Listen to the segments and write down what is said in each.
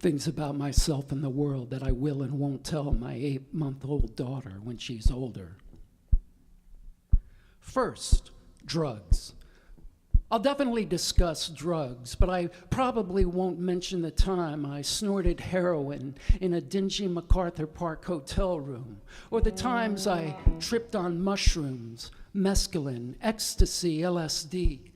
Things about myself and the world that I will and won't tell my 8-month-old daughter when she's older. First, drugs. I'll definitely discuss drugs, but I probably won't mention the time I snorted heroin in a dingy MacArthur Park hotel room, or the times I tripped on mushrooms, mescaline, ecstasy, LSD,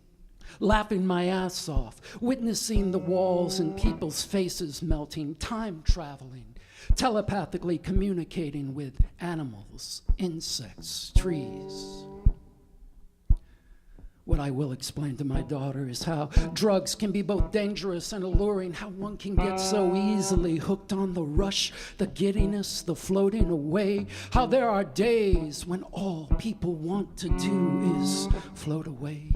laughing my ass off, witnessing the walls and people's faces melting, time traveling, telepathically communicating with animals, insects, trees. What I will explain to my daughter is how drugs can be both dangerous and alluring, how one can get so easily hooked on the rush, the giddiness, the floating away, how there are days when all people want to do is float away.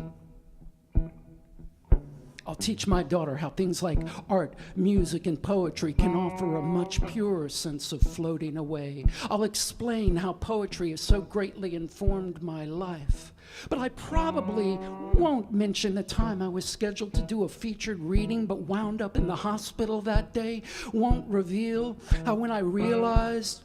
I'll teach my daughter how things like art, music, and poetry can offer a much purer sense of floating away. I'll explain how poetry has so greatly informed my life. But I probably won't mention the time I was scheduled to do a featured reading but wound up in the hospital that day. Won't reveal how when I realized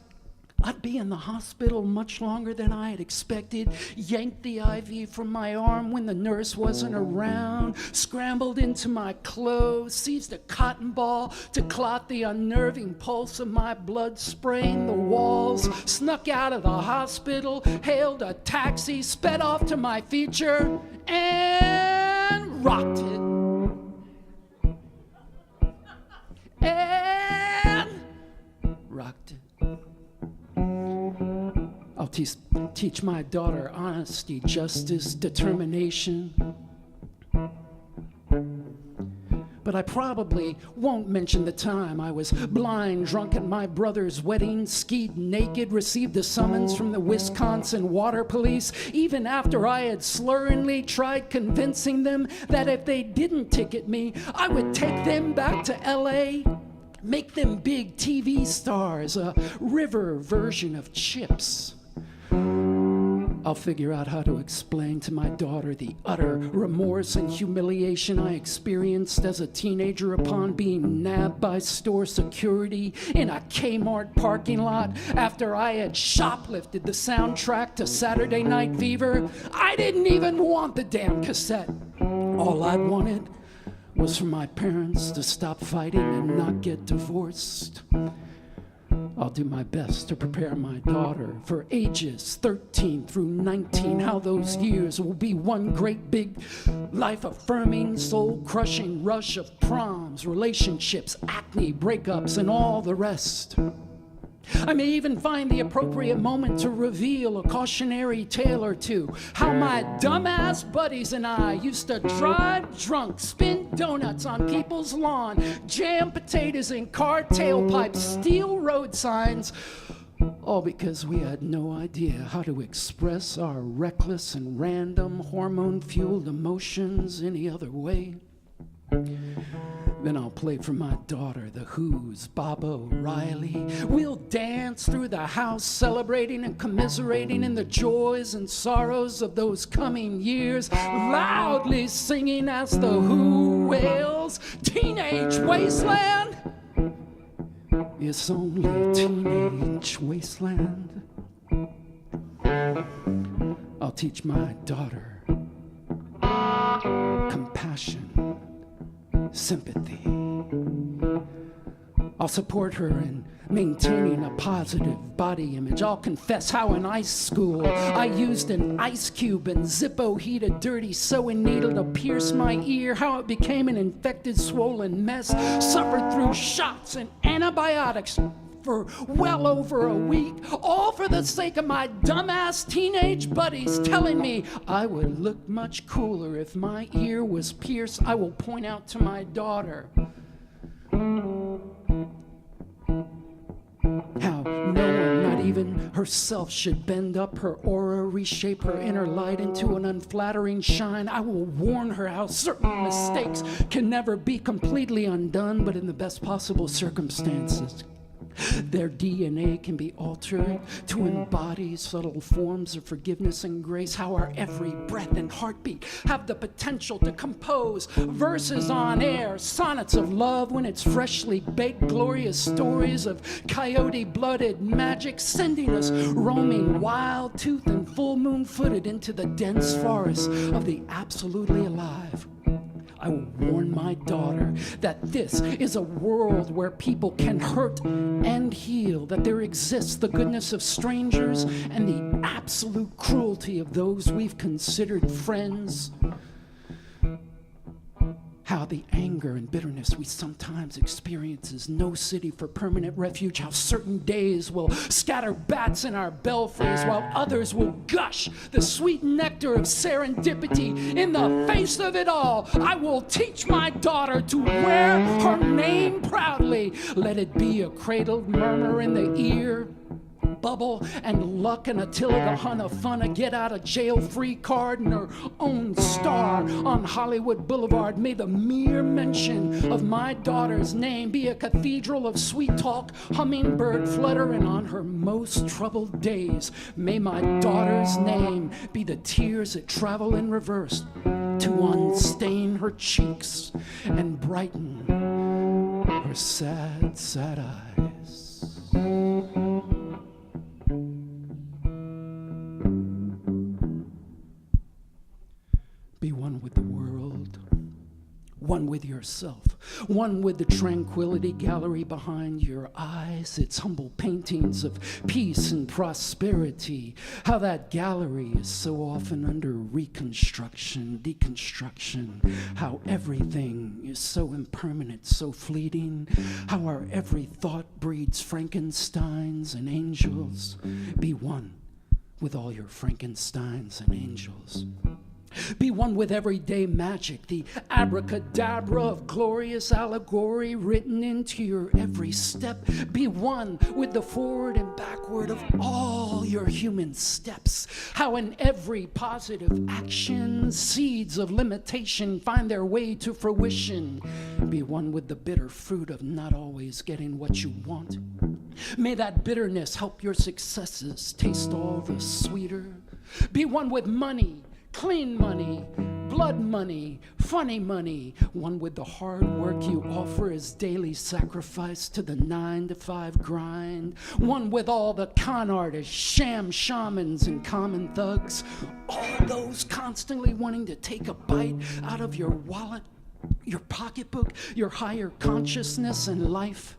I'd be in the hospital much longer than I had expected, yanked the IV from my arm when the nurse wasn't around, scrambled into my clothes, seized a cotton ball to clot the unnerving pulse of my blood, spraying the walls, snuck out of the hospital, hailed a taxi, sped off to my feature, and rocked it. And rocked it. I'll teach my daughter honesty, justice, determination. But I probably won't mention the time I was blind, drunk at my brother's wedding, skied naked, received a summons from the Wisconsin Water Police, even after I had slurringly tried convincing them that if they didn't ticket me, I would take them back to LA, make them big TV stars, a river version of Chips. I'll figure out how to explain to my daughter the utter remorse and humiliation I experienced as a teenager upon being nabbed by store security in a Kmart parking lot after I had shoplifted the soundtrack to Saturday Night Fever. I didn't even want the damn cassette. All I wanted was for my parents to stop fighting and not get divorced. I'll do my best to prepare my daughter for ages 13 through 19, how those years will be one great big life-affirming, soul-crushing rush of proms, relationships, acne, breakups, and all the rest. I may even find the appropriate moment to reveal a cautionary tale or two. How my dumbass buddies and I used to drive drunk, spin donuts on people's lawn, jam potatoes in car tailpipes, steal road signs, all because we had no idea how to express our reckless and random hormone-fueled emotions any other way. Then I'll play for my daughter the Who's, Bob O'Reilly. We'll dance through the house, celebrating and commiserating in the joys and sorrows of those coming years, loudly singing as the Who wails, "Teenage Wasteland." It's only teenage wasteland. I'll teach my daughter compassion, sympathy. I'll support her in maintaining a positive body image. I'll confess how in high school I used an ice cube and Zippo heat a dirty sewing needle to pierce my ear, how it became an infected, swollen mess, suffered through shots and antibiotics for well over a week, all for the sake of my dumbass teenage buddies telling me I would look much cooler if my ear was pierced. I will point out to my daughter how no one, not even herself, should bend up her aura, reshape her inner light into an unflattering shine. I will warn her how certain mistakes can never be completely undone, but in the best possible circumstances Their DNA can be altered to embody subtle forms of forgiveness and grace. How our every breath and heartbeat have the potential to compose verses on air, sonnets of love when it's freshly baked, glorious stories of coyote-blooded magic, sending us roaming wild-toothed and full-moon-footed into the dense forest of the absolutely alive. I will warn my daughter that this is a world where people can hurt and heal, that there exists the goodness of strangers and the absolute cruelty of those we've considered friends. How the anger and bitterness we sometimes experience is no city for permanent refuge. How certain days will scatter bats in our belfries while others will gush the sweet nectar of serendipity. In the face of it all, I will teach my daughter to wear her name proudly. Let it be a cradled murmur in the ear, bubble and luck and Attila Hun, a fun, a get out of jail free card, and her own star on Hollywood Boulevard. May the mere mention of my daughter's name be a cathedral of sweet talk, hummingbird flutter, and on her most troubled days, may my daughter's name be the tears that travel in reverse to unstain her cheeks and brighten her sad, sad eyes. Be one with the world, one with yourself, one with the tranquility gallery behind your eyes, its humble paintings of peace and prosperity. How that gallery is so often under reconstruction, deconstruction. How everything is so impermanent, so fleeting. How our every thought breeds Frankensteins and angels. Be one with all your Frankensteins and angels. Be one with everyday magic, the abracadabra of glorious allegory written into your every step. Be one with the forward and backward of all your human steps. How in every positive action, seeds of limitation find their way to fruition. Be one with the bitter fruit of not always getting what you want. May that bitterness help your successes taste all the sweeter. Be one with money, clean money, blood money, funny money, one with the hard work you offer as daily sacrifice to the 9-to-5 grind, one with all the con artists, sham shamans, and common thugs, all those constantly wanting to take a bite out of your wallet, your pocketbook, your higher consciousness and life.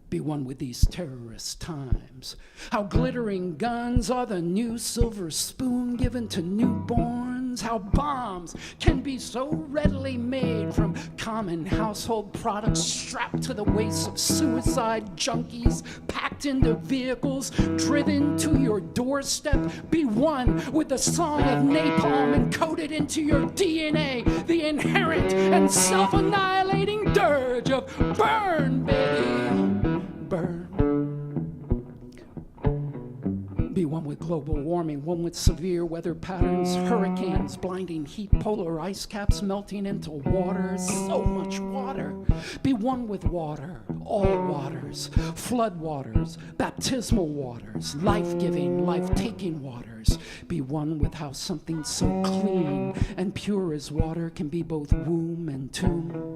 Be one with these terrorist times. How glittering guns are the new silver spoon given to newborns. How bombs can be so readily made from common household products strapped to the waists of suicide junkies, packed into vehicles, driven to your doorstep. Be one with the song of napalm encoded into your DNA, the inherent and self-annihilating dirge of burn, baby. Burn. Be one with global warming, one with severe weather patterns, hurricanes, blinding heat, polar ice caps melting into water, so much water. Be one with water, all waters, flood waters, baptismal waters, life-giving, life-taking waters. Be one with how something so clean and pure as water can be both womb and tomb.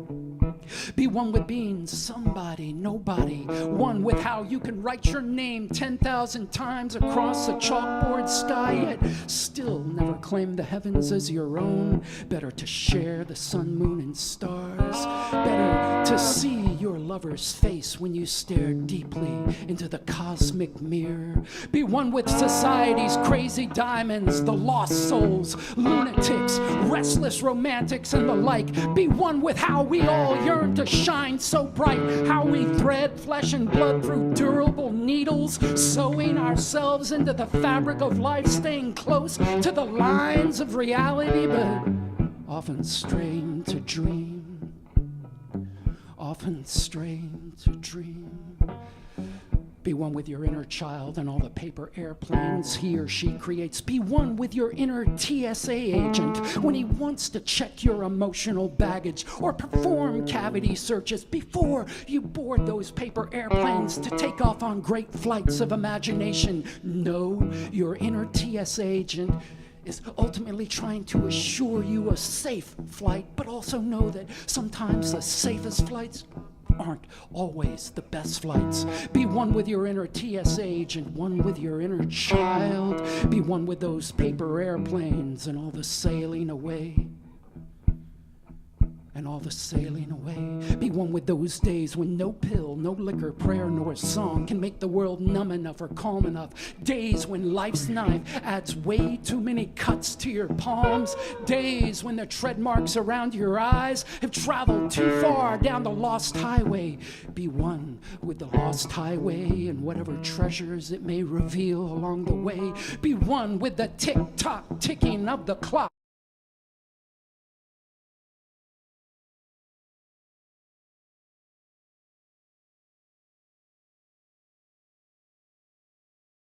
Be one with being somebody, nobody. One with how you can write your name 10,000 times across a chalkboard sky, yet still never claim the heavens as your own. Better to share the sun, moon, and stars. Better to see your lover's face when you stare deeply into the cosmic mirror. Be one with society's crazy diamonds, the lost souls, lunatics, restless romantics, and the like. Be one with how we all yearn to shine so bright, how we thread flesh and blood through durable needles, sewing ourselves into the fabric of life, staying close to the lines of reality, but often straying to dream, often straying to dream. Be one with your inner child and all the paper airplanes he or she creates. Be one with your inner TSA agent when he wants to check your emotional baggage or perform cavity searches before you board those paper airplanes to take off on great flights of imagination. Know your inner TSA agent is ultimately trying to assure you a safe flight, but also know that sometimes the safest flights aren't always the best flights. Be one with your inner TSA agent, one with your inner child. Be one with those paper airplanes and all the sailing away. And all the sailing away. Be one with those days when no pill, no liquor, prayer, nor song can make the world numb enough or calm enough. Days when life's knife adds way too many cuts to your palms. Days when the tread marks around your eyes have traveled too far down the lost highway. Be one with the lost highway and whatever treasures it may reveal along the way. Be one with the tick-tock ticking of the clock.